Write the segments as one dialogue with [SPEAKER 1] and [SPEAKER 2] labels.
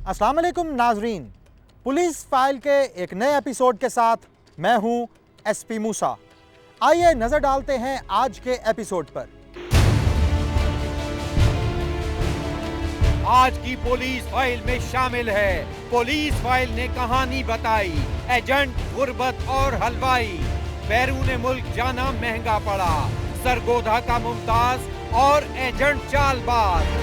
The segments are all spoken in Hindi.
[SPEAKER 1] अस्सलाम वालेकुम नाजरीन, पुलिस फाइल के एक नए एपिसोड के साथ मैं हूं एसपी मूसा। आइए नजर डालते हैं आज के एपिसोड पर।
[SPEAKER 2] आज की पुलिस फाइल में शामिल है। पुलिस फाइल ने कहानी बताई, एजेंट गुर्बत और हलवाई। बैरून मुल्क जाना महंगा पड़ा, सरगोधा का मुमताज और एजेंट चालबाज।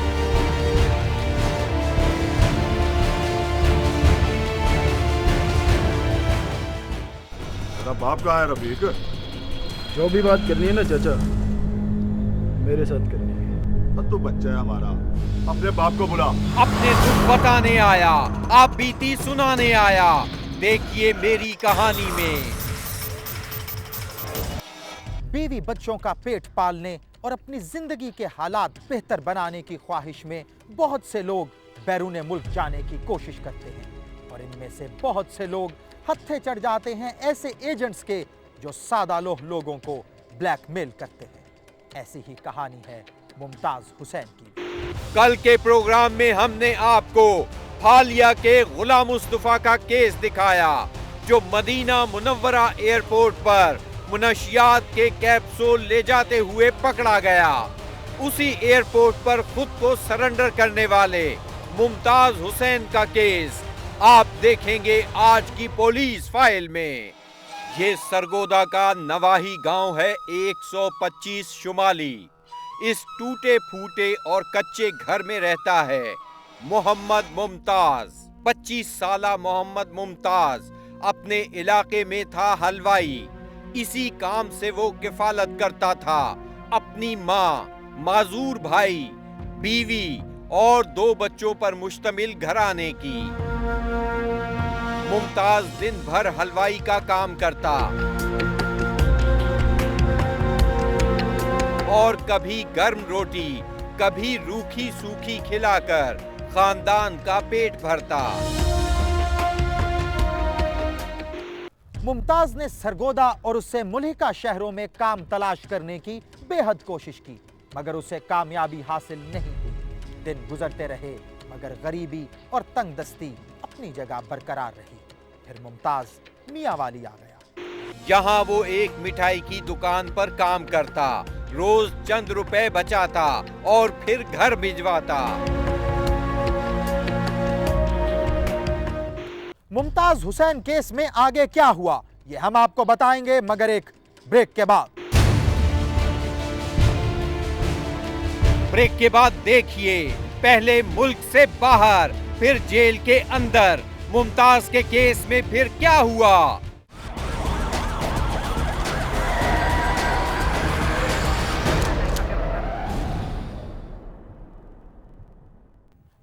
[SPEAKER 3] तेरा बाप कहाँ है रफीक?
[SPEAKER 4] जो भी बात करनी है ना चाचा, मेरे साथ करनी है।
[SPEAKER 3] तू बच्चा है हमारा, अपने बाप को बुला।
[SPEAKER 2] अपने दुख बताने आया, आप बीती सुनाने आया। देखिए मेरी कहानी में।
[SPEAKER 1] बीवी बच्चों का पेट पालने और अपनी जिंदगी के हालात बेहतर बनाने की ख्वाहिश में बहुत से लोग बैरून मुल्क जाने की कोशिश करते हैं और इनमें से बहुत से लोग हत्थे चढ़ जाते हैं ऐसे एजेंट्स के जो सादा लोगों को ब्लैकमेल करते हैं। ऐसी ही कहानी है मुमताज हुसैन की।
[SPEAKER 2] कल के प्रोग्राम में हमने आपको हालिया के गुलाम मुस्तफा का केस दिखाया, जो मदीना मुनव्वरा एयरपोर्ट पर मुनशियात के कैप्सूल ले जाते हुए पकड़ा गया। उसी एयरपोर्ट पर खुद को सरेंडर करने वाले मुमताज हुसैन का केस आप देखेंगे आज की पुलिस फाइल में। ये सरगोदा का नवाही गांव है 125 शुमाली। इस टूटे फूटे और कच्चे घर में रहता है मोहम्मद मुमताज। 25 साला मोहम्मद मुमताज अपने इलाके में था हलवाई। इसी काम से वो किफालत करता था अपनी माँ, माजूर भाई, बीवी और 2 बच्चों पर मुश्तमिल घराने की। मुमताज दिन भर हलवाई का काम करता और कभी गर्म रोटी, कभी रूखी सूखी खिलाकर खानदान का पेट भरता।
[SPEAKER 1] मुमताज ने सरगोदा और उससे मुल्हिका शहरों में काम तलाश करने की बेहद कोशिश की, मगर उसे कामयाबी हासिल नहीं हुई। दिन गुजरते रहे मगर गरीबी और तंगदस्ती अपनी जगह बरकरार रही। फिर मुमताज मियांवाली आ गया।
[SPEAKER 2] यहाँ वो एक मिठाई की दुकान पर काम करता, रोज चंद रुपए बचाता और फिर घर भिजवाता।
[SPEAKER 1] मुमताज हुसैन केस में आगे क्या हुआ ये हम आपको बताएंगे, मगर एक ब्रेक के बाद।
[SPEAKER 2] ब्रेक के बाद देखिए, पहले मुल्क से बाहर फिर जेल के अंदर मुमताज के केस में फिर क्या हुआ।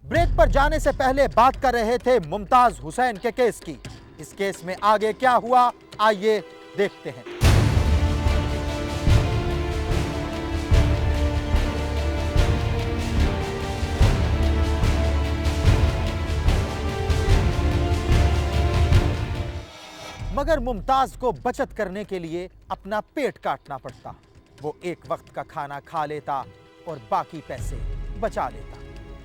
[SPEAKER 1] ब्रेक पर जाने से पहले बात कर रहे थे मुमताज हुसैन के केस की। इस केस में आगे क्या हुआ आइए देखते हैं। मगर मुमताज को बचत करने के लिए अपना पेट काटना पड़ता। वो एक वक्त का खाना खा लेता और बाकी पैसे बचा लेता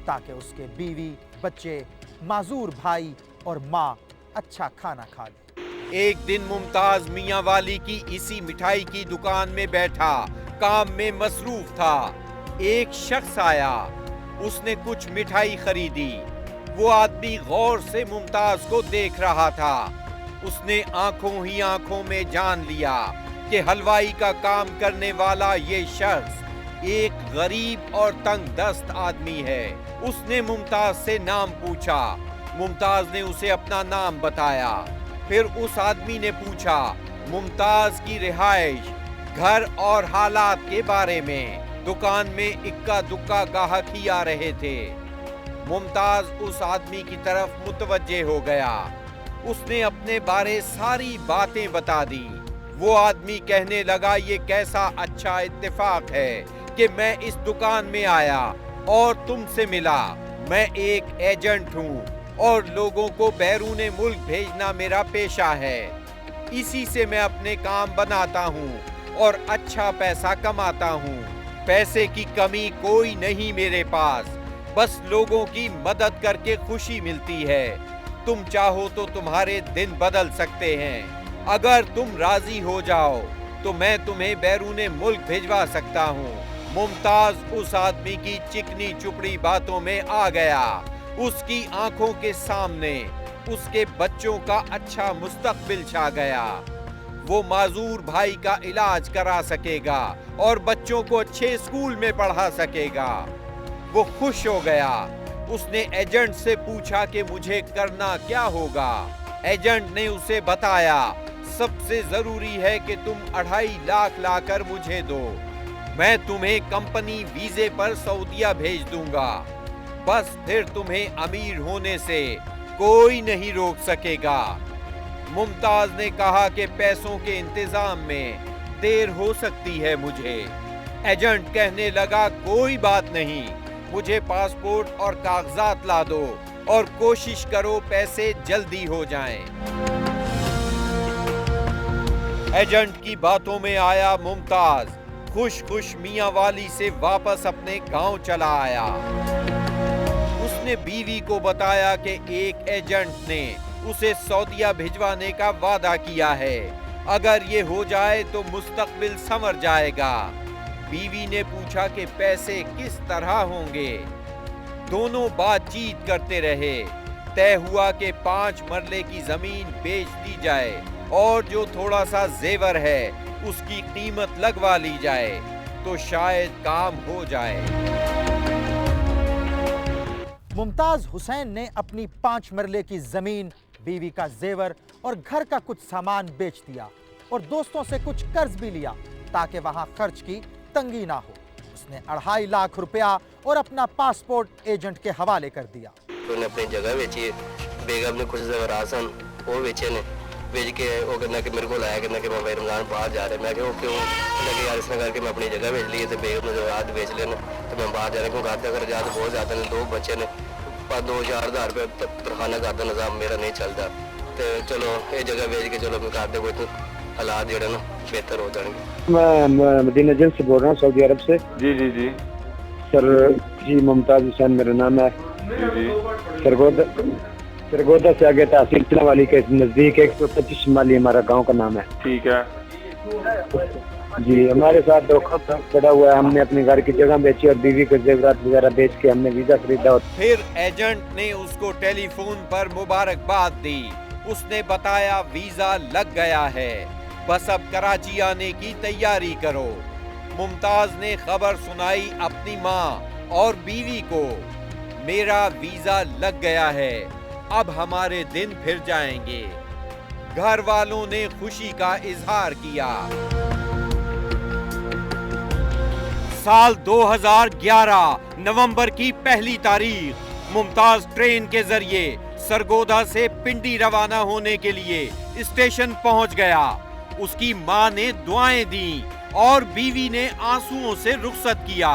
[SPEAKER 1] ताकि उसके बीवी, बच्चे, माजूर भाई और माँ अच्छा खाना खा ले।
[SPEAKER 2] एक दिन मुमताज मियांवाली की इसी मिठाई की दुकान में बैठा काम में मसरूफ था। एक शख्स आया, उसने कुछ मिठाई खरीदी। वो आदमी गौर से मुमताज को देख रहा था। उसने आंखों ही आंखों में जान लिया कि हलवाई का काम करने वाला ये शख्स एक गरीब और तंगदस्त आदमी है। उसने मुमताज से नाम पूछा। मुमताज ने उसे अपना नाम बताया। फिर उस आदमी ने पूछा मुमताज की रिहाइश, घर और हालात के बारे में। दुकान में इक्का दुक्का गाहक ही आ रहे थे। मुमताज उस आदमी की तरफ मुतवज्जे हो गया। उसने अपने बारे सारी बातें बता दी। वो आदमी कहने लगा, ये कैसा अच्छा इत्तेफाक है कि मैं इस दुकान में आया और तुमसे मिला। मैं एक एजेंट हूँ और लोगों को बैरून मुल्क भेजना मेरा पेशा है। इसी से मैं अपने काम बनाता हूँ और अच्छा पैसा कमाता हूँ। पैसे की कमी कोई नहीं मेरे पास। बस लोगों की मदद करके खुशी मिलती है। तुम चाहो तो तुम्हारे दिन बदल सकते हैं। अगर तुम राजी हो जाओ तो मैं तुम्हें बैरूने मुल्क भिजवा सकता हूँ। मुमताज उस आदमी की चिकनी चुपड़ी बातों में आ गया। उसकी आंखों के सामने उसके बच्चों का अच्छा मुस्तकबिल छा गया। वो माजूर भाई का इलाज करा सकेगा और बच्चों को अच्छे स्कूल में पढ़ा सकेगा। वो खुश हो गया। उसने एजेंट से पूछा कि मुझे करना क्या होगा। एजेंट ने उसे बताया, सबसे जरूरी है कि तुम 2.5 लाख लाकर मुझे दो। मैं तुम्हें कंपनी वीजे पर सऊदीया भेज दूंगा। बस फिर तुम्हें अमीर होने से कोई नहीं रोक सकेगा। मुमताज ने कहा कि पैसों के इंतजाम में देर हो सकती है मुझे। एजेंट कहने लगा, कोई बात नहीं, मुझे पासपोर्ट और कागजात ला दो और कोशिश करो पैसे जल्दी हो जाएं। एजेंट की बातों में आया मुमताज खुश खुश मियां वाली से वापस अपने गांव चला आया। उसने बीवी को बताया कि एक एजेंट ने उसे सऊदीया भिजवाने का वादा किया है। अगर ये हो जाए तो मुस्तकबिल संवर जाएगा। बीवी ने पूछा कि पैसे किस तरह होंगे। दोनों बातचीत करते रहे। तय हुआ कि 5 मरले की जमीन बेच दी जाए और जो थोड़ा सा जेवर है उसकी कीमत लगवा ली जाए तो शायद काम हो जाए।
[SPEAKER 1] मुमताज हुसैन ने अपनी 5 मरले की जमीन, बीवी का जेवर और घर का कुछ सामान बेच दिया और दोस्तों से कुछ कर्ज भी लिया ताकि वहां खर्च की तंगी ना हो। उसने 2.5 लाख रुपया और अपना पासपोर्ट एजेंट के हवाले कर दिया।
[SPEAKER 5] उन्होंने अपनी जगह बेची, बेगम ने कुछ राशन वो बेचे ने, बेच के वो कहना कि मेरे को लाया, कहना कि मैं भाई रमजान बाहर जा रहे। मैं क्यों कि यार इसने करके मैं अपनी जगह बेच ली तो बेगम ने जो रात बेच लेना तो मैं बाहर जा रहा हूँ। घर का खर्चा तो बहुत ज़्यादा ने, 2 बच्चे ने, 2-4 हज़ार रुपये तरखाना घर का निज़ाम मेरा नहीं चलता। तो चलो ये जगह बेच के चलो मैं घर दे कोई हालात जो ना बेहतर हो जाएंगे।
[SPEAKER 4] मैं मदीना जंग से बोल रहा हूँ, सऊदी अरब से।
[SPEAKER 3] जी जी जी
[SPEAKER 4] सर जी, मुमताज हुसैन मेरा नाम है।
[SPEAKER 3] जी जी।
[SPEAKER 4] सरगोदा से आगे तहसील वाली के नजदीक 125 शिमाली हमारा गांव का नाम है।
[SPEAKER 3] ठीक है
[SPEAKER 4] जी, हमारे साथ धोखा पड़ा हुआ है। हमने अपने घर की जगह बेची और बीवी के जेवरात वगैरह बेच के हमने वीजा खरीदा। और
[SPEAKER 2] फिर एजेंट ने उसको टेलीफोन पर मुबारकबाद दी। उसने बताया वीजा लग गया है, बस अब कराची आने की तैयारी करो। मुमताज ने खबर सुनाई अपनी माँ और बीवी को, मेरा वीजा लग गया है, अब हमारे दिन फिर जाएंगे। घर वालों ने खुशी का इजहार किया। साल 2011 नवंबर की 1 तारीख मुमताज ट्रेन के जरिए सरगोदा से पिंडी रवाना होने के लिए स्टेशन पहुंच गया। उसकी मां ने दुआएं दी और बीवी ने आंसुओं से रुखसत किया।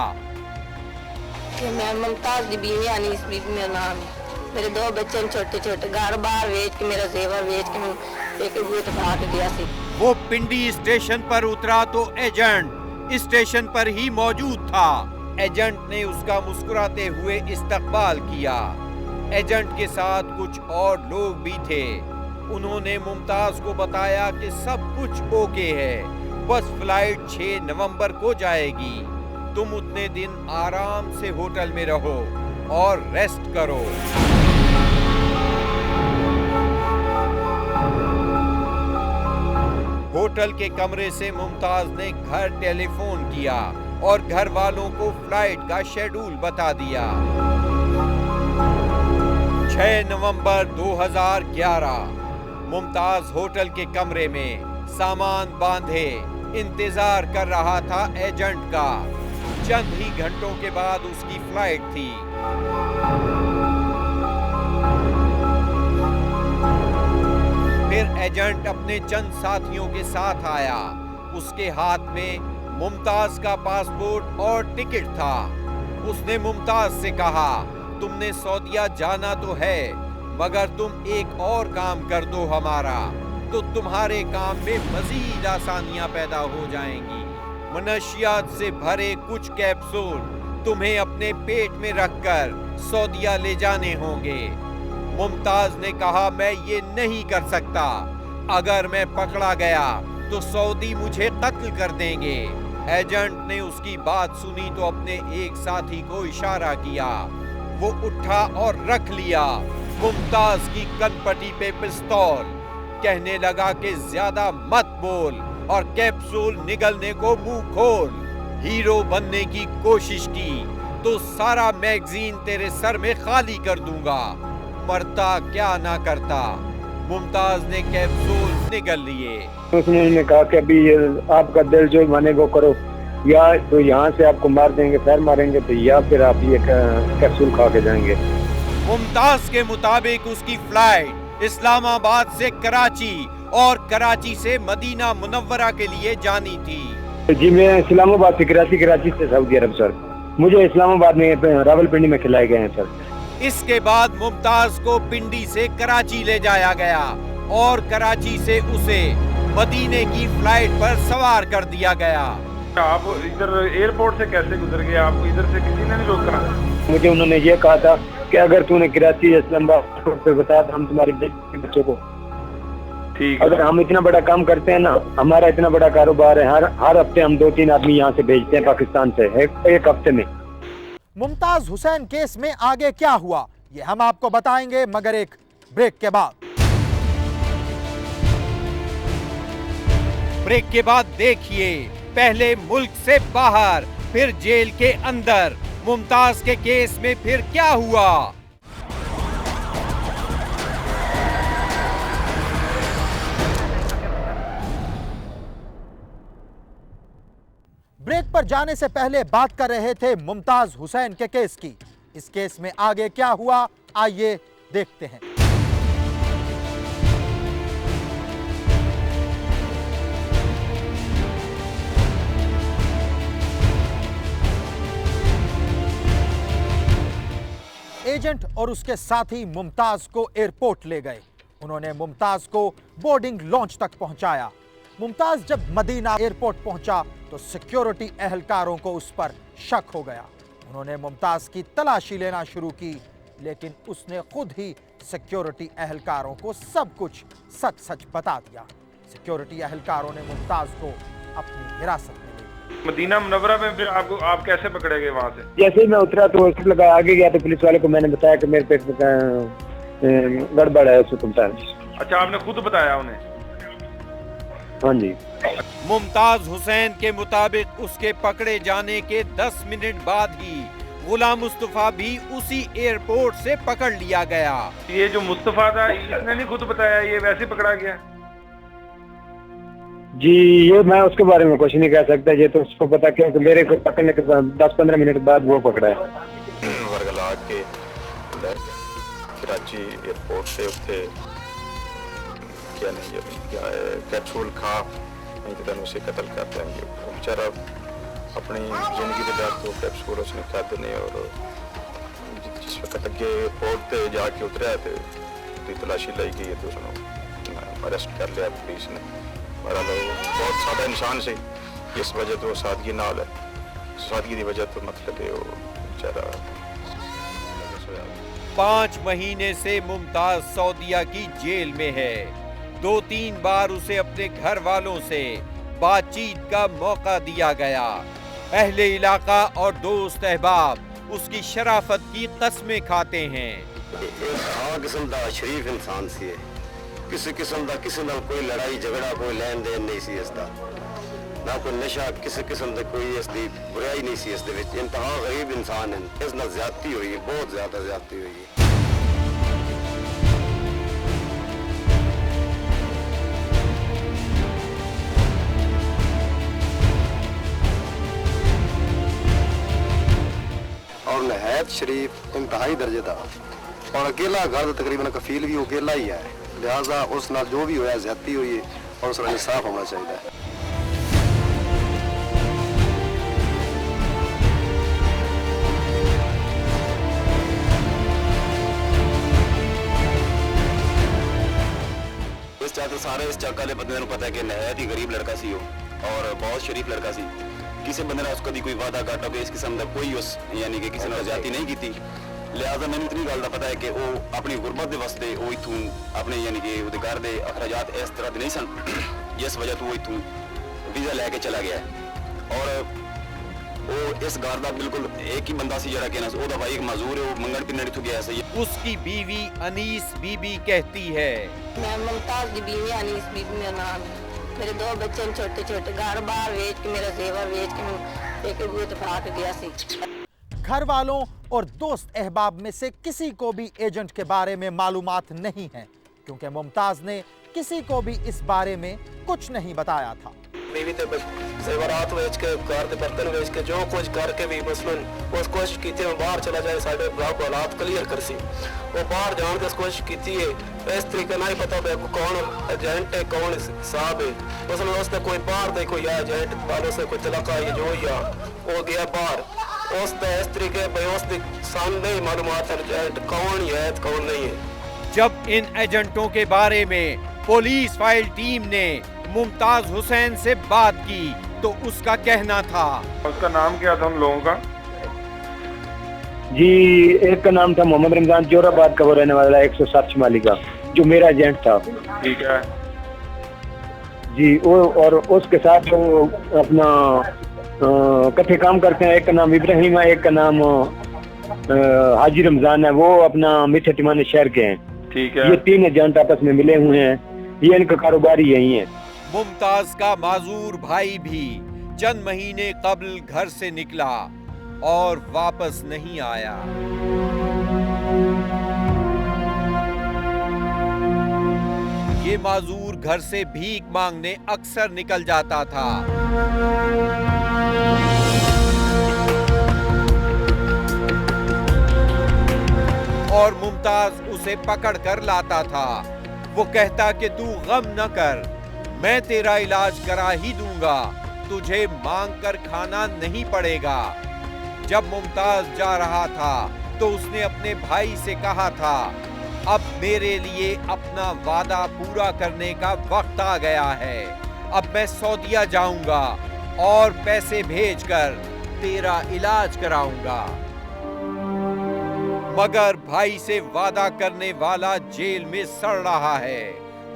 [SPEAKER 6] मैं मुमताज की बीवी अनीस बीबी मेरा नाम है। मेरे 2 बच्चे छोटे छोटे, घर बार बेच के मेरा जेवर बेच के मैं एक बुत भाग दिया सी।
[SPEAKER 2] वो पिंडी स्टेशन पर उतरा तो एजेंट स्टेशन पर ही मौजूद था। एजेंट ने उसका मुस्कुराते हुए इस्तकबाल किया। एजेंट के साथ कुछ और लोग भी थे। उन्होंने मुमताज को बताया कि सब कुछ ओके है, बस फ्लाइट 6 नवंबर को जाएगी। तुम उतने दिन आराम से होटल में रहो और रेस्ट करो। होटल के कमरे से मुमताज ने घर टेलीफोन किया और घर वालों को फ्लाइट का शेड्यूल बता दिया। 6 नवंबर 2011 मुमताज होटल के कमरे में सामान बांधे इंतजार कर रहा था एजेंट का। चंद ही घंटों के बाद उसकी फ्लाइट थी। फिर एजेंट अपने चंद साथियों के साथ आया। उसके हाथ में मुमताज का पासपोर्ट और टिकट था। उसने मुमताज से कहा, तुमने सऊदीया जाना तो है, मगर तुम एक और काम कर दो हमारा, तो तुम्हारे काम में मजीद आसानियां पैदा हो जाएंगी। मनशियात से भरे कुछ कैप्सूल तुम्हें अपने पेट में रखकर सऊदीया ले जाने होंगे। मुमताज ने कहा, मैं ये नहीं कर सकता। अगर मैं पकड़ा गया तो सऊदी मुझे कत्ल कर देंगे। एजेंट ने उसकी बात सुनी तो अपने एक साथी को इशारा किया। वो उठा और रख लिया मुमताज की कनपटी पे पिस्तौल। कहने लगा कि ज्यादा मत बोल और कैप्सूल निगलने को मुंह खोल। हीरो बनने की कोशिश की तो सारा मैगजीन तेरे सर में खाली कर दूंगा। मरता क्या ना करता। मुमताज ने कैप्सूल निगल लिए।
[SPEAKER 4] उसने उन्हें कहा कि अभी ये आपका दिल जो माने वो करो, या तो यहाँ से आपको मार देंगे, फिर मारेंगे, तो या फिर आप ये कैप्सूल खा के जाएंगे।
[SPEAKER 2] मुमताज के मुताबिक उसकी फ्लाइट इस्लामाबाद से कराची और कराची से मदीना मुनव्वरा के लिए जानी थी।
[SPEAKER 4] जी मैं इस्लामाबाद से कराची, कराची से सऊदी अरब सर। मुझे इस्लामाबाद में रावलपिंडी में खिलाए गए हैं सर।
[SPEAKER 2] इसके बाद मुमताज को पिंडी से कराची ले जाया गया और कराची से उसे मदीने की फ्लाइट पर सवार कर दिया गया।
[SPEAKER 3] आप इधर एयरपोर्ट से कैसे गुजर गए? आपको इधर से किसी ने नहीं रोका?
[SPEAKER 4] मुझे उन्होंने ये कहा था कि अगर तूने कराची इस्लामाबाद पे बताया तो हम तुम्हारे बच्चों को,
[SPEAKER 3] ठीक।
[SPEAKER 4] अगर हम इतना बड़ा काम करते हैं ना, हमारा इतना बड़ा कारोबार है, हर हफ्ते हम 2-3 आदमी यहाँ से भेजते हैं पाकिस्तान से, एक हफ्ते में।
[SPEAKER 1] मुमताज हुसैन केस में आगे क्या हुआ ये हम आपको बताएंगे, मगर एक ब्रेक के बाद।
[SPEAKER 2] ब्रेक के बाद देखिए, पहले मुल्क से बाहर फिर जेल के अंदर मुमताज के केस में फिर क्या हुआ।
[SPEAKER 1] ब्रेक पर जाने से पहले बात कर रहे थे मुमताज हुसैन के केस की। इस केस में आगे क्या हुआ, आइए देखते हैं। एजेंट और उसके साथी मुमताज को एयरपोर्ट ले गए। उन्होंने मुमताज को बोर्डिंग लॉन्च तक पहुंचाया। मुमताज जब मदीना एयरपोर्ट पहुंचा तो सिक्योरिटी एहलकारों को उस पर शक हो गया। उन्होंने मुमताज की तलाशी लेना शुरू की, लेकिन उसने खुद ही सिक्योरिटी एहलकारों को सब कुछ सच सच बता दिया। सिक्योरिटी एहलकारों ने मुमताज को अपनी हिरासत में लिया।
[SPEAKER 3] मदीना मुनव्वरा में फिर आप कैसे पकड़े गए वहाँ से?
[SPEAKER 4] जैसे ही मैं उतरा तो लगा आगे गया तो पुलिस वाले को मैंने बताया कि मेरे पे गड़बड़ है, सुनता है।
[SPEAKER 3] अच्छा, आपने खुद बताया उन्हें?
[SPEAKER 4] हाँ जी।
[SPEAKER 2] मुमताज हुसैन के मुताबिक उसके पकड़े जाने के 10 मिनट बाद ही गुलाम मुस्तफा भी उसी एयरपोर्ट से पकड़ लिया गया।
[SPEAKER 3] ये जो मुस्तफा था इसने नहीं खुद बताया, ये वैसे पकड़ा गया?
[SPEAKER 4] जी ये मैं उसके बारे में कुछ नहीं कह सकता, ये तो उसको पता, क्योंकि मेरे को पकड़ने के 10-15 मिनट बाद वो पकड़ा है।
[SPEAKER 7] वरगला के कराची एयरपोर्ट से उत्थे क्या नहीं क्या कैप्सूल खा नहीं तो तेन उसे कत्ल कर देंगे। वो बेचारा अपनी जिंदगी के डर तो कैप्सूल उसने खाते नहीं, और जिस वक्त अगे एयरपोर्ट पे जाके उतरा तो तलाशी लाई गई तो उसने अरेस्ट कर लिया पुलिस ने। मेरा बहुत सादा इंसान से इस वजह तो सादगी नाल है, सादगी की वजह तो मतलब है वो बेचारा
[SPEAKER 2] 5 महीने से मुमताज सऊदीया की जेल में है। 2-3 बार उसे अपने घर वालों से बातचीत का मौका दिया गया। अहले इलाका और दोस्त अहबाब उसकी शराफत की कस्में खाते हैं।
[SPEAKER 7] किस्म का शरीफ इंसान सी है, किसी किस्म का किसी नाल कोई लड़ाई झगड़ा कोई लेन देन नहीं सी इसका, ना कोई नशा किसी किस्म का कोई इसकी बुराई नहीं सी। इसके विच इंतहा गरीब इंसान है, इस नाल ज्यादती हुई है, बहुत ज्यादा ज्यादती हुई है। और नहायत शरीफ इंतहाई दर्जे का, और अकेला घर तकरीबन कफील भी अकेला ही है, लिहाजा उस नाल जो भी होया ज्यादती हुई है और उसका इंसाफ होना चाहिए। इस चाहते सारे इस चक वाले बंदे को पता है कि नहायत ही गरीब लड़का सी हो और बहुत शरीफ लड़का सी,
[SPEAKER 8] किसी बंदे ने उसको कोई वादा घाटा हो इस किस्म का कोई उस यानी कि किसी ने ज्यादती नहीं की। लिहाजा मैंने इतनी गल का पता है कि वो अपनी गुरबत के वास्ते वो इतों अपने यानी कि वो घर के अखराजात इस तरह नहीं सन, जिस वजह तो वो इतों वीज़ा लैके चला गया और वो इस घर का बिल्कुल एक ही बंदा सी जरा कहना ओदा भाई एक मजदूर है, वो मंगन पिन्ने इथों गया सही।
[SPEAKER 2] उसकी बीवी अनीस बीबी कहती है,
[SPEAKER 6] मैं मुमताज की बीवी अनीस बीबी मेरा नाम है। मेरे 2 बच्चे छोटे छोटे, घर बार बेच के मेरा जेवर बेच के मैं एक बूत भाग गया सी।
[SPEAKER 1] घर वालों और दोस्त अहबाब में से किसी को भी एजेंट के बारे में मालूमात नहीं है, क्योंकि मुमताज ने किसी को भी इस बारे में कुछ नहीं बताया था।
[SPEAKER 5] बीवी ते जेवरात बेच के, घर के बर्तन बेच के, जो कुछ करके भी मसलन उस कोशिश की थी बाहर चला जाए, साढ़े भरा को हालात क्लियर कर सी। वो बाहर जाने की कोशिश की थी, इस तरीके नहीं पता पे कौन एजेंट है कौन साहब है। मसलन उसने कोई बाहर दे कोई एजेंट वालों से कोई तलाका है जो या वो गया बाहर, उसने इस तरीके भाई उसने सामने ही मालूमात एजेंट कौन है कौन नहीं है।
[SPEAKER 2] जब इन एजेंटों के बारे में पुलिस फाइल टीम ने मुमताज हुसैन से बात की तो उसका कहना था,
[SPEAKER 3] उसका नाम क्या था उन लोगों का?
[SPEAKER 4] जी एक का नाम था मोहम्मद रमजान, जोराबाद का वो रहने वाला 107 शिमाली का, जो मेरा एजेंट था।
[SPEAKER 3] ठीक है
[SPEAKER 4] जी वो और उसके साथ वो अपना इकट्ठे काम करते हैं। एक का नाम इब्राहिम है, एक का नाम हाजी रमजान है, वो अपना मीठे टिमाने शहर के हैं।
[SPEAKER 3] ठीक है।
[SPEAKER 4] ये 3 एजेंट आपस में मिले हुए हैं, ये इनका कारोबार यही है।
[SPEAKER 2] मुमताज का माजूर भाई भी चंद महीने कबल घर से निकला और वापस नहीं आया। ये माजूर घर से भीख मांगने अक्सर निकल जाता था। और मुमताज उसे पकड़ कर लाता था। वो कहता कि तू गम न कर, मैं तेरा इलाज करा ही दूंगा, तुझे मांग कर खाना नहीं पड़ेगा। जब मुमताज जा रहा था तो उसने अपने भाई से कहा था, अब मेरे लिए अपना वादा पूरा करने का वक्त आ गया है। अब मैं सऊदीया जाऊंगा और पैसे भेजकर तेरा इलाज कराऊंगा। मगर भाई से वादा करने वाला जेल में सड़ रहा है।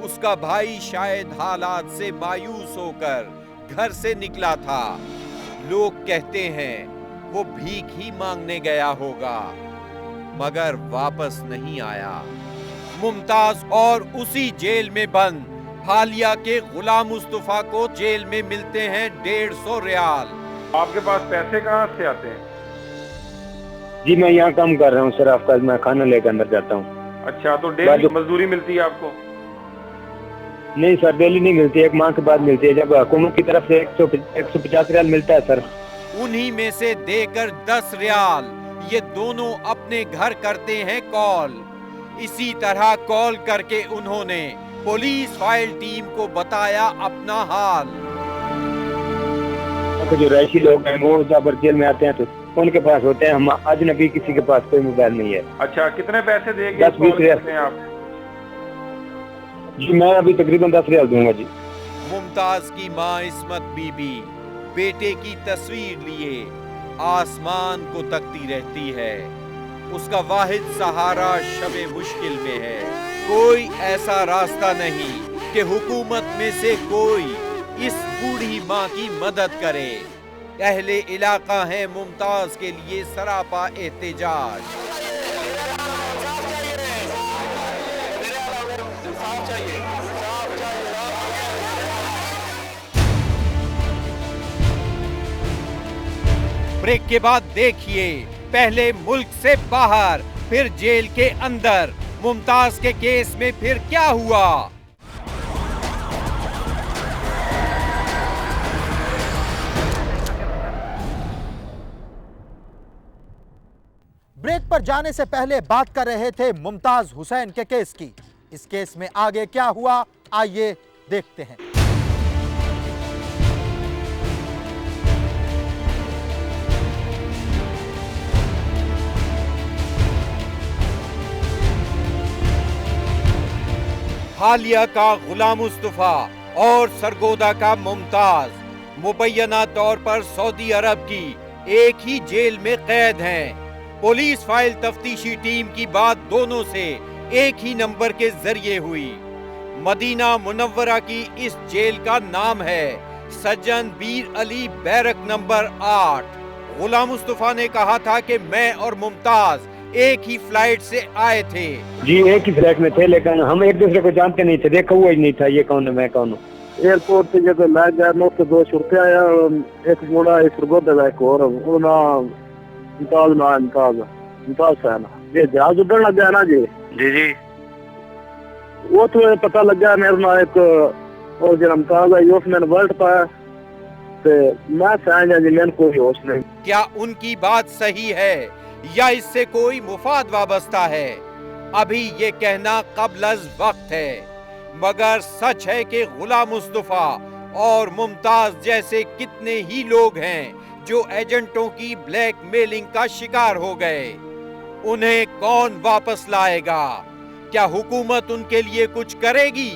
[SPEAKER 2] उसका भाई शायद हालात से मायूस होकर घर से निकला था। लोग कहते हैं वो भीख ही मांगने गया होगा, मगर वापस नहीं आया। मुमताज और उसी जेल में बंद हालिया के गुलाम मुस्तफा को जेल में मिलते हैं 150 रियाल।
[SPEAKER 3] आपके पास पैसे कहाँ से आते हैं?
[SPEAKER 4] जी मैं यहाँ काम कर रहा हूँ सर, आपका मैं खाना लेकर अंदर जाता हूँ।
[SPEAKER 3] अच्छा, तो डेली मजदूरी मिलती है आपको?
[SPEAKER 4] नहीं सर, डेली नहीं मिलती, 1 माह के बाद मिलती है, जब हुकूमत की तरफ से 150 रियाल मिलता है सर।
[SPEAKER 2] उन्हीं में से देकर 10 रियाल ये दोनों अपने घर करते हैं कॉल। इसी तरह कॉल करके उन्होंने पुलिस फाइल टीम को बताया अपना हाल।
[SPEAKER 4] जो रईसी लोग हैं वो जब जेल में आते हैं तो उनके पास होते हैं, हम अजनबी किसी के पास कोई मोबाइल नहीं है।
[SPEAKER 3] अच्छा, कितने पैसे देंगे?
[SPEAKER 4] 10-20 रियाल
[SPEAKER 3] आप?
[SPEAKER 4] जी मैं अभी तकरीबन 10 रियाल दूंगा जी।
[SPEAKER 2] मुमताज की माँ इस्मत बीबी बेटे की तस्वीर लिए आसमान को तकती रहती है। उसका वाहिद सहारा शबे मुश्किल में है। कोई ऐसा रास्ता नहीं कि हुकूमत में से कोई इस बूढ़ी माँ की मदद करे। अहले इलाका है मुमताज के लिए सरापा एहतिजाज। ब्रेक के बाद देखिए, पहले मुल्क से बाहर फिर जेल के अंदर मुमताज के केस में फिर क्या हुआ।
[SPEAKER 1] ब्रेक पर जाने से पहले बात कर रहे थे मुमताज हुसैन के केस की। इस केस में आगे क्या हुआ, आइए देखते हैं।
[SPEAKER 2] हालिया का गुलाम मुस्तफा और सरगोदा का मुमताज मुबैना तौर पर सऊदी अरब की एक ही जेल में कैद हैं। पुलिस फाइल तफ्तीशी टीम की बात दोनों से एक ही नंबर के जरिए हुई। मदीना मुनव्वरा की इस जेल का नाम है सज्जन बीर अली बैरक नंबर 8। गुलाम मुस्तफा ने कहा था कि मैं और मुमताज एक ही फ्लाइट से आए थे।
[SPEAKER 4] जी एक ही फ्लाइट में थे, लेकिन हम एक दूसरे को जानते नहीं थे, देखा हुआ ही नहीं था ये कौन है मैं कौन हूँ।
[SPEAKER 9] एयरपोर्ट से जब मैं गया नो तो दो छुट्टे आया, एक मुंडा एक सरगोदा एक और ना मुमताज है ना, ये जहाज उड़न लग गया ना जी
[SPEAKER 3] जी
[SPEAKER 9] वो तो पता लग गया मेरे ना एक और जरा मुमताज है यूस मैंने वर्ल्ड पाया तो मैं समझा जी मैंने कोई होश नहीं।
[SPEAKER 2] क्या उनकी बात सही है या इससे कोई मुफाद वाबस्ता है, अभी ये कहना क़ब्ल वक्त है। मगर सच है कि गुलाम मुस्तफा और मुमताज जैसे कितने ही लोग हैं जो एजेंटों की ब्लैकमेलिंग का शिकार हो गए। उन्हें कौन वापस लाएगा? क्या हुकूमत उनके लिए कुछ करेगी?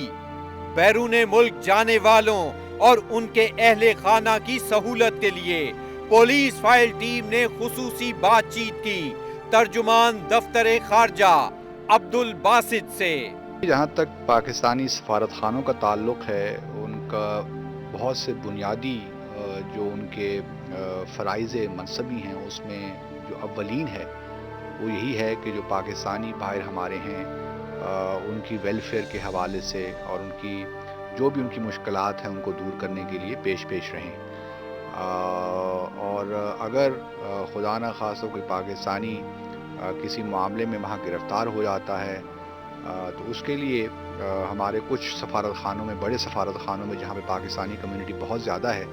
[SPEAKER 2] बैरूने मुल्क जाने वालों और उनके अहले खाना की सहूलत के लिए पुलिस फाइल टीम ने खुसूसी बातचीत की तर्जुमान दफ्तर खारजा अब्दुल बासित से।
[SPEAKER 10] जहाँ तक पाकिस्तानी सफारत खानों का ताल्लुक़ है, उनका बहुत से बुनियादी जो उनके फ़राइज़ मनसबी हैं उसमें जो अव्वलीन है वो यही है कि जो पाकिस्तानी बाहर हमारे हैं उनकी वेलफेयर के हवाले से और उनकी जो भी उनकी मुश्किलात हैं उनको दूर करने के लिए पेश रहें। और अगर खुदा न खासा कोई पाकिस्तानी किसी मामले में वहाँ गिरफ़्तार हो जाता है तो उसके लिए हमारे कुछ सफारत खानों में, बड़े सफारत खानों में जहाँ पे पाकिस्तानी कम्युनिटी बहुत ज़्यादा है,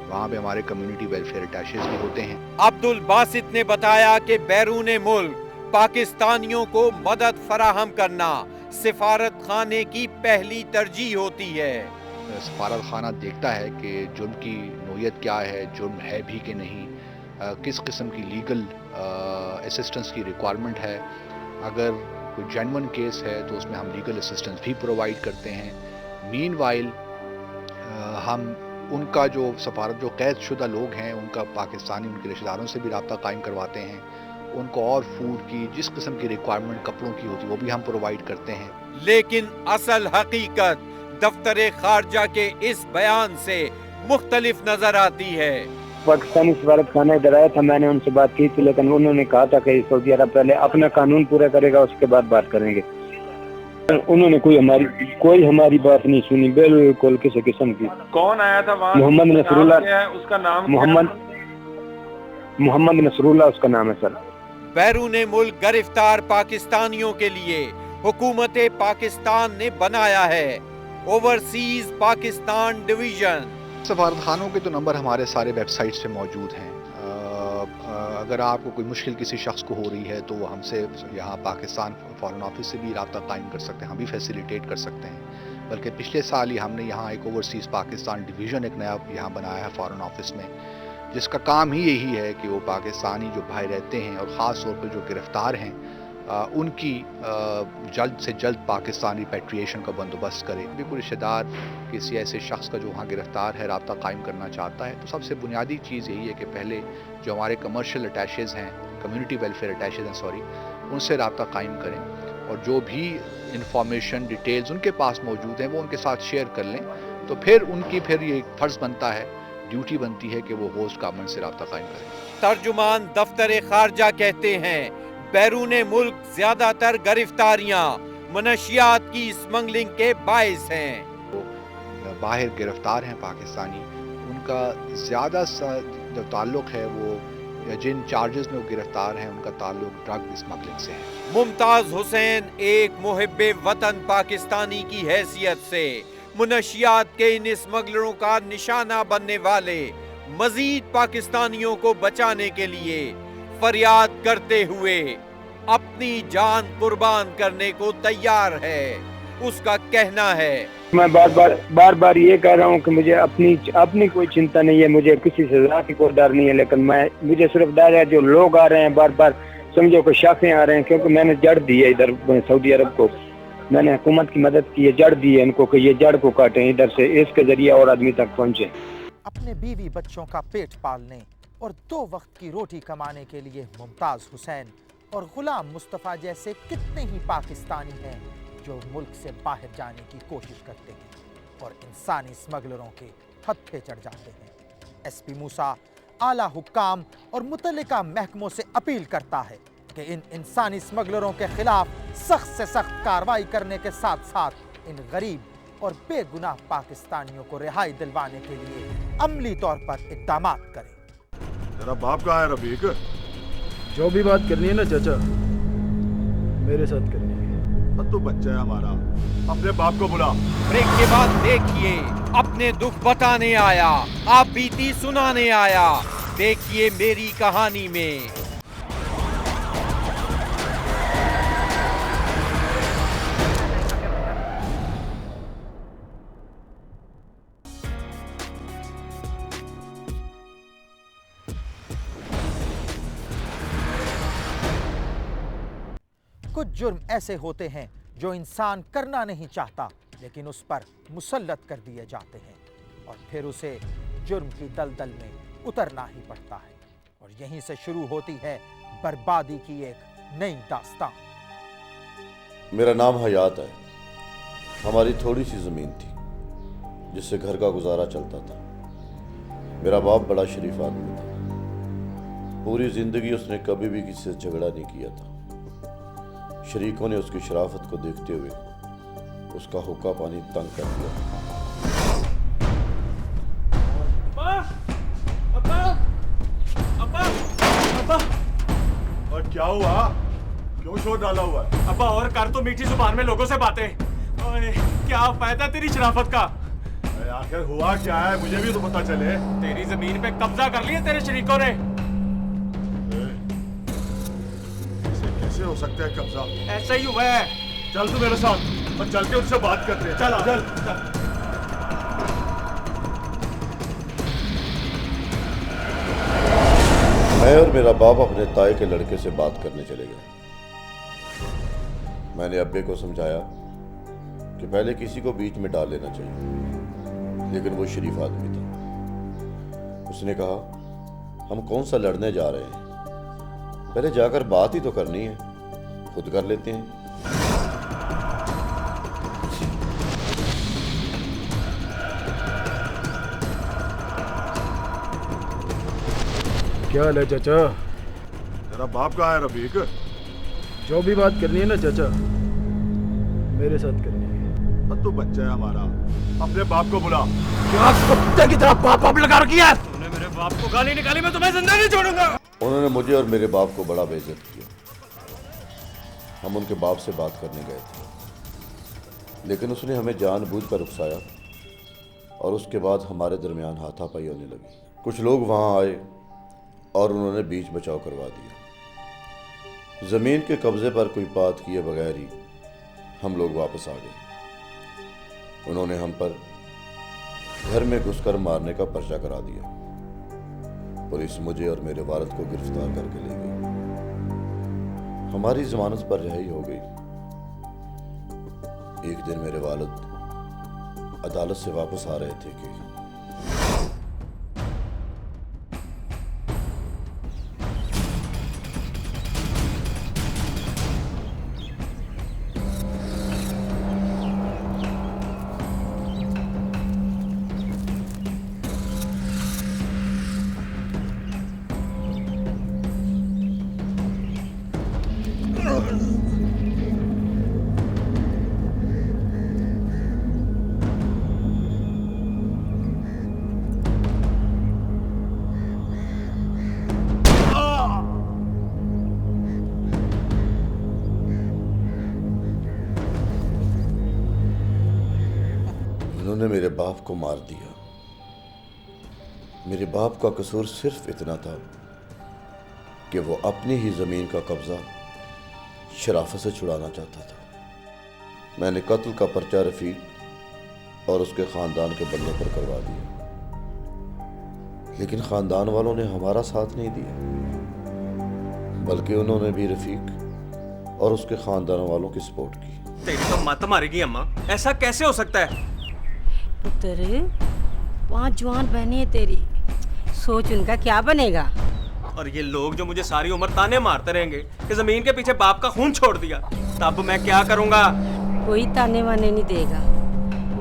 [SPEAKER 10] वहाँ पे हमारे कम्युनिटी वेलफेयर अटैचेस भी होते हैं।
[SPEAKER 2] अब्दुल बासित ने बताया कि बैरूने मुल्क पाकिस्तानियों को मदद फराहम करना सिफारत खाने की पहली तरजीह होती है।
[SPEAKER 10] सफारत खाना देखता है कि जुर्म की नोयत क्या है, जुर्म है भी कि नहीं, किस किस्म की लीगल असिस्टेंस की रिक्वायरमेंट है। अगर कोई जेन्युइन केस है तो उसमें हम लीगल असिस्टेंस भी प्रोवाइड करते हैं। मीनवाइल हम उनका जो सफारत जो कैद शुदा लोग हैं उनका पाकिस्तानी उनके रिश्तेदारों से भी रब्ता कायम करवाते हैं। उनको और फूड की जिस किस्म की रिक्वायरमेंट कपड़ों की होती है वो भी हम प्रोवाइड करते हैं।
[SPEAKER 2] लेकिन असल हकीकत दफ्तर खारजा के इस बयान से मुख्तलिफ नजर आती है।
[SPEAKER 4] पाकिस्तानी सफारत खाना इधर आया था, मैंने उनसे बात की थी, लेकिन उन्होंने कहा था कि सऊदी अरब पहले अपना कानून पूरा करेगा उसके बाद बात करेंगे। उन्होंने कोई हमारी बात नहीं सुनी, बिल्कुल किसी किस्म की।
[SPEAKER 3] कौन आया था वहाँ?
[SPEAKER 4] मोहम्मद नसरुल्लाह,
[SPEAKER 3] उसका नाम
[SPEAKER 4] मोहम्मद नसरुल्लाह उसका नाम है सर।
[SPEAKER 2] बैरूने मुल्क गिरफ्तार पाकिस्तानियों के लिए हुकूमत पाकिस्तान ने बनाया है ओवरसीज पाकिस्तान डिवीजन।
[SPEAKER 10] सफारत खानों के तो नंबर हमारे सारे वेबसाइट पे मौजूद हैं। अगर आपको कोई मुश्किल किसी शख्स को हो रही है तो वो हमसे यहाँ पाकिस्तान फॉरेन ऑफिस से भी रब्ता कायम कर सकते हैं, हम भी फैसिलिटेट कर सकते हैं। बल्कि पिछले साल ही हमने यहाँ एक ओवरसीज़ पाकिस्तान डिवीज़न एक नया यहाँ बनाया है फॉरेन ऑफिस में, जिसका काम ही यही है कि वो पाकिस्तानी जो बाहर रहते हैं और ख़ास तौर पर जो गिरफ़्तार हैं उनकी जल्द से जल्द पाकिस्तान रिपैट्रिएशन का बंदोबस्त करे। भी कोई रिश्तेदार किसी ऐसे शख्स का जो वहाँ गिरफ़्तार है रब्ता कायम करना चाहता है तो सबसे बुनियादी चीज़ यही है कि पहले जो हमारे कमर्शियल अटैचेज़ हैं, कम्युनिटी वेलफेयर अटैचेज़ हैं सॉरी, उनसे रब्ता कायम करें और जो भी इंफॉर्मेशन डिटेल्स उनके पास मौजूद हैं वो उनके साथ शेयर कर लें। तो फिर उनकी ये फ़र्ज़ बनता है, ड्यूटी बनती है कि वो होस्ट गवर्नमेंट से रब्ता कायम करें।
[SPEAKER 2] तर्जुमान दफ्तर खारजा कहते हैं बैरूने मुल्क ज्यादातर गिरफ्तारियां मनशियात की स्मगलिंग के बाइस हैं।
[SPEAKER 10] तो बाहर गिरफ्तार हैं पाकिस्तानी, उनका ज़्यादा जो ताल्लुक़ है वो जिन चार्जेस में वो गिरफ्तार हैं उनका ताल्लुक़ ड्रग स्मगलिंग से है।
[SPEAKER 2] मुमताज हुसैन एक मुहिब्बे वतन पाकिस्तानी की हैसियत से मनशियात के इन स्मगलरों का निशाना बनने वाले मजीद पाकिस्तानियों को बचाने के लिए फरियाद करते हुए अपनी जान कुर्बान करने को तैयार है। उसका कहना है,
[SPEAKER 4] मैं बार बार ये कह रहा हूँ कि मुझे अपनी कोई चिंता नहीं है, मुझे किसी सजा की कोई डर नहीं है, लेकिन मुझे सिर्फ डर है जो लोग आ रहे हैं बार समझो कि शाखें आ रहे हैं, क्योंकि मैंने जड़ दी है इधर सऊदी अरब को, मैंने हुकूमत की मदद की है, जड़ दी है इनको कि ये जड़ को काटें इधर से, इसके जरिए और आदमी तक पहुँचे।
[SPEAKER 1] अपने बीवी बच्चों का पेट पालने और 2 वक्त की रोटी कमाने के लिए मुमताज हुसैन और गुलाम मुस्तफ़ा जैसे कितने ही पाकिस्तानी हैं जो मुल्क से बाहर जाने की कोशिश करते हैं और इंसानी स्मगलरों के हत्थे चढ़ जाते हैं। एसपी मूसा आला हुक्काम और मुतल्लिका महकमों से अपील करता है कि इन इंसानी स्मगलरों के खिलाफ सख्त से सख्त कार्रवाई करने के साथ साथ इन गरीब और बेगुनाह पाकिस्तानियों को रिहाई दिलवाने के लिए अमली तौर पर इक़दाम करें।
[SPEAKER 11] तेरा बाप कहाँ है रफीक?
[SPEAKER 9] जो भी बात करनी है ना चाचा, मेरे साथ करनी है।
[SPEAKER 11] तू बच्चा है हमारा, अपने बाप को बुला।
[SPEAKER 2] ब्रेक के बाद देखिए अपने दुख बताने आया, आप बीती सुनाने आया। देखिए मेरी कहानी में।
[SPEAKER 1] कुछ जुर्म ऐसे होते हैं जो इंसान करना नहीं चाहता लेकिन उस पर मुसल्लत कर दिए जाते हैं और फिर उसे जुर्म की दलदल में उतरना ही पड़ता है और यहीं से शुरू होती है बर्बादी की एक नई दास्तान।
[SPEAKER 12] मेरा नाम हयात है। हमारी थोड़ी सी ज़मीन थी जिससे घर का गुजारा चलता था। मेरा बाप बड़ा शरीफ आदमी था। पूरी ज़िंदगी उसने कभी भी किसी से झगड़ा नहीं किया था। शरीकों ने उसकी शराफत को देखते हुए उसका हुक्का पानी तंग कर दिया।
[SPEAKER 11] अब्बा, और क्या हुआ? क्यों शोर डाला हुआ है?
[SPEAKER 13] अब्बा और कर तो मीठी जुबान में लोगों से बातें। ओए, क्या फायदा तेरी शराफत का?
[SPEAKER 11] आखिर हुआ क्या है, मुझे भी तो पता चले।
[SPEAKER 13] तेरी जमीन पे कब्जा कर लिया तेरे शरीकों ने।
[SPEAKER 11] कैसे हो सकता है कब्जा?
[SPEAKER 13] ऐसा ही हुआ है।
[SPEAKER 11] चल तू मेरे साथ और चल के उनसे बात करते हैं।
[SPEAKER 13] चल
[SPEAKER 11] चल।
[SPEAKER 12] मैं और मेरा बाप अपने ताए के लड़के से बात करने चले गए। मैंने अब्बे को समझाया कि पहले किसी को बीच में डाल लेना चाहिए, लेकिन वो शरीफ आदमी था। उसने कहा हम कौन सा लड़ने जा रहे हैं, पहले जाकर बात ही तो करनी है, खुद कर लेते हैं।
[SPEAKER 9] क्या हाल है चाचा?
[SPEAKER 11] तेरा बाप कहाँ है रफीक?
[SPEAKER 9] जो भी बात करनी है ना चाचा, मेरे साथ करनी है।
[SPEAKER 11] तू बच्चा है हमारा, अपने बाप को बुला।
[SPEAKER 13] क्या कुत्ते की तरह बाप लगा रखी है? तूने मेरे बाप को गाली निकाली, मैं तुम्हें जिंदा नहीं छोड़ूंगा।
[SPEAKER 12] उन्होंने मुझे और मेरे बाप को बड़ा बेइज्जत किया। हम उनके बाप से बात करने गए थे, लेकिन उसने हमें जानबूझकर उकसाया और उसके बाद हमारे दरमियान हाथापाई होने लगी। कुछ लोग वहां आए और उन्होंने बीच बचाव करवा दिया। ज़मीन के कब्जे पर कोई बात किए बगैर ही हम लोग वापस आ गए। उन्होंने हम पर घर में घुसकर मारने का पर्चा करा दिया। पुलिस मुझे और मेरे वालिद को गिरफ्तार करके ले गई। हमारी जमानत पर रिहाई हो गई। एक दिन मेरे वालिद अदालत से वापस आ रहे थे कि उन्होंने मेरे बाप को मार दिया। मेरे बाप का कसूर सिर्फ इतना था कि वो अपनी ही ज़मीन का कब्ज़ा शराफत से छुड़ाना चाहता था। मैंने कत्ल का पर्चा रफ़ीक और उसके ख़ानदान के बंदों पर करवा दिया, लेकिन ख़ानदान वालों ने हमारा साथ नहीं दिया, बल्कि उन्होंने भी रफ़ीक और उसके ख़ानदान वालों की सपोर्ट की।
[SPEAKER 13] तेरी तो मत मारेगी अम्मा, ऐसा कैसे हो सकता है?
[SPEAKER 14] पुत्र, 5 जवान बहनें हैं तेरी, सोच उनका क्या बनेगा।
[SPEAKER 13] और ये लोग जो मुझे सारी उम्र ताने मारते रहेंगे कि जमीन के पीछे बाप का खून छोड़ दिया, तब मैं क्या करूंगा?
[SPEAKER 14] कोई ताने वाने नहीं देगा।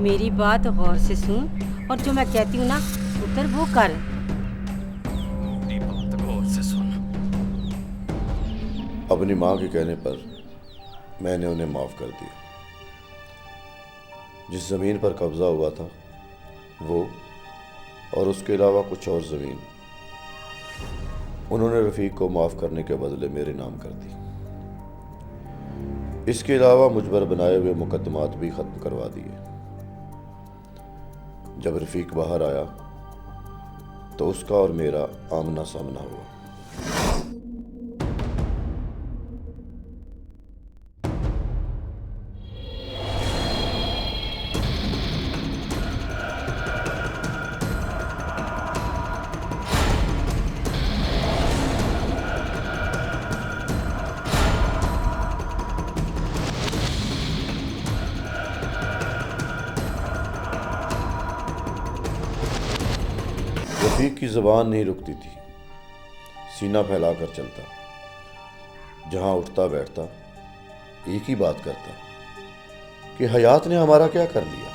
[SPEAKER 14] मेरी बात गौर से सुन और जो मैं कहती हूँ ना पुत्र वो कर।
[SPEAKER 13] मेरी बात गौर से सुन।
[SPEAKER 12] अपनी माँ के कहने पर मैंने उन्हें माफ कर दिया। जिस जमीन पर कब्जा हुआ था वो और उसके अलावा कुछ और जमीन उन्होंने रफीक को माफ करने के बदले मेरे नाम कर दी। इसके अलावा मुझ पर बनाए हुए मुकदमात भी खत्म करवा दिए। जब रफीक बाहर आया तो उसका और मेरा आमना सामना हुआ। रफीक की ज़बान नहीं रुकती थी, सीना फैलाकर चलता, जहां उठता बैठता एक ही बात करता कि हयात ने हमारा क्या कर लिया।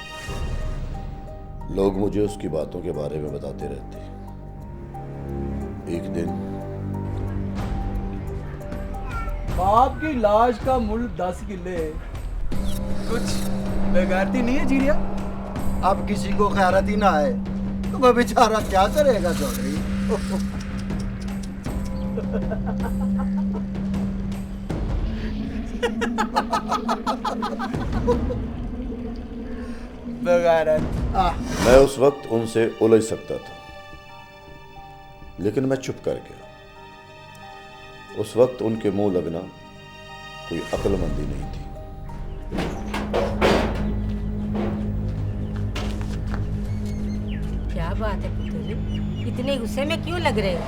[SPEAKER 12] लोग मुझे उसकी बातों के बारे में बताते रहते। एक दिन
[SPEAKER 15] बाप की लाश का मुल्क 10 किले, कुछ बेगैरती नहीं है जीरिया?
[SPEAKER 16] अब किसी को खैरत ही ना आए तो वह बेचारा क्या करेगा चौधरी?
[SPEAKER 12] मैं उस वक्त उनसे उलझ सकता था, लेकिन मैं चुप कर गया। उस वक्त उनके मुंह लगना कोई अक्लमंदी नहीं थी।
[SPEAKER 14] क्या बात है पुत्र, इतने गुस्से में क्यों लग रहे हो?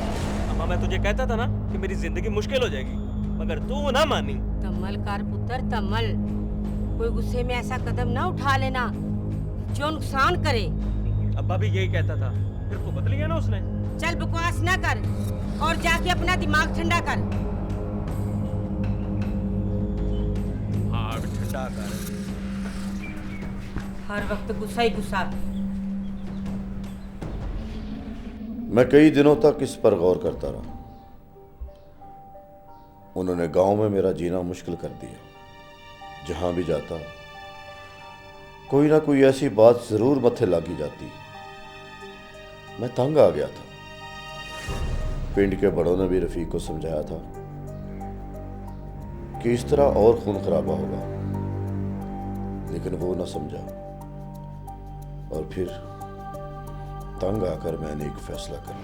[SPEAKER 13] अम्मा मैं तुझे कहता था ना कि मेरी जिंदगी मुश्किल हो जाएगी, मगर तू ना मानी।
[SPEAKER 14] तम्मल कर पुत्र तम्मल, कोई गुस्से में ऐसा कदम ना उठा लेना जो नुकसान करे।
[SPEAKER 13] अब्बा भी यही कहता था, फिर को बदल लिया ना उसने।
[SPEAKER 14] चल बकवास ना कर और जाके अपना दिमाग ठंडा कर।
[SPEAKER 13] हाँ ठंडा कर।
[SPEAKER 14] हर वक्त गुस्सा ही गुस्सा।
[SPEAKER 12] मैं कई दिनों तक इस पर गौर करता रहा। उन्होंने गांव में मेरा जीना मुश्किल कर दिया। जहां भी जाता कोई ना कोई ऐसी बात जरूर मत्थे लागी जाती। मैं तंग आ गया था। पिंड के बड़ों ने भी रफीक को समझाया था कि इस तरह और खून खराबा होगा, लेकिन वो ना समझा। और फिर तंग आकर मैंने एक फैसला कर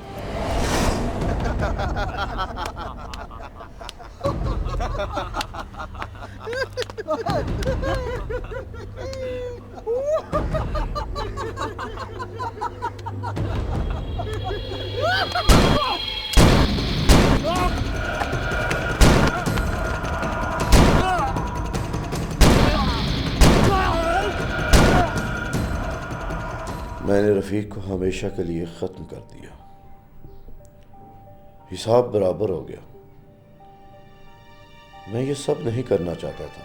[SPEAKER 12] मैंने रफीक को हमेशा के लिए खत्म कर दिया। हिसाब बराबर हो गया। मैं ये सब नहीं करना चाहता था।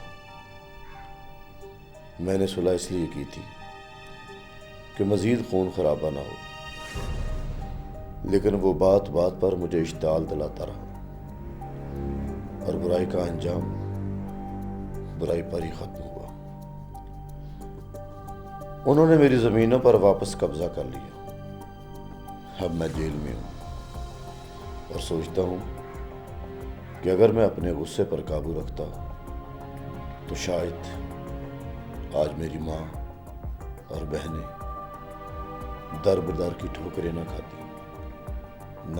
[SPEAKER 12] मैंने सुलह इसलिए की थी कि मजीद खून खराबा ना हो, लेकिन वो बात बात पर मुझे इश्ताल दिलाता रहा और बुराई का अंजाम बुराई पर ही खत्म हुआ। उन्होंने मेरी जमीनों पर वापस कब्जा कर लिया। अब मैं जेल में हूं और सोचता हूं कि अगर मैं अपने गुस्से पर काबू रखता तो शायद आज मेरी माँ और बहनें दर बदर की ठोकरें ना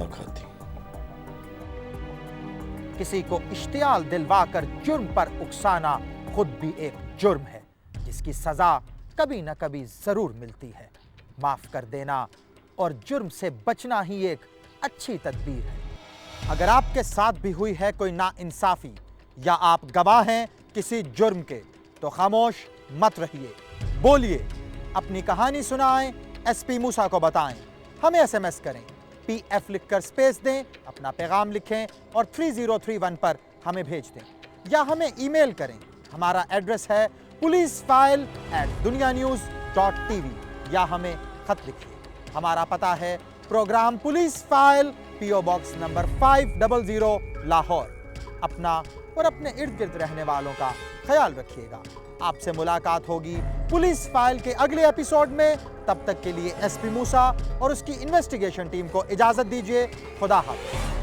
[SPEAKER 12] खाती।
[SPEAKER 1] किसी को इश्तियाल दिलवाकर जुर्म पर उकसाना खुद भी एक जुर्म है, जिसकी सजा कभी न कभी जरूर मिलती है। माफ कर देना और जुर्म से बचना ही एक अच्छी तदबीर है। अगर आपके साथ भी हुई है कोई नाइंसाफी या आप गवाह हैं किसी जुर्म के, तो खामोश मत रहिए, बोलिए, अपनी कहानी सुनाएं। एसपी मूसा को बताएं। हमें एसएमएस करें, PF लिखकर स्पेस दें, अपना पैगाम लिखें और 3031 पर हमें भेज दें, या हमें ईमेल करें। हमारा एड्रेस है policeFile@dunianews.tv, या हमें खत लिखिए। हमारा पता है program police file, PO box number 500 Lahore. अपना और अपने इर्द गिर्द रहने वालों का ख्याल रखिएगा। आपसे मुलाकात होगी पुलिस फाइल के अगले एपिसोड में। तब तक के लिए एसपी मूसा और उसकी इन्वेस्टिगेशन टीम को इजाजत दीजिए। खुदा हाफ़िज़।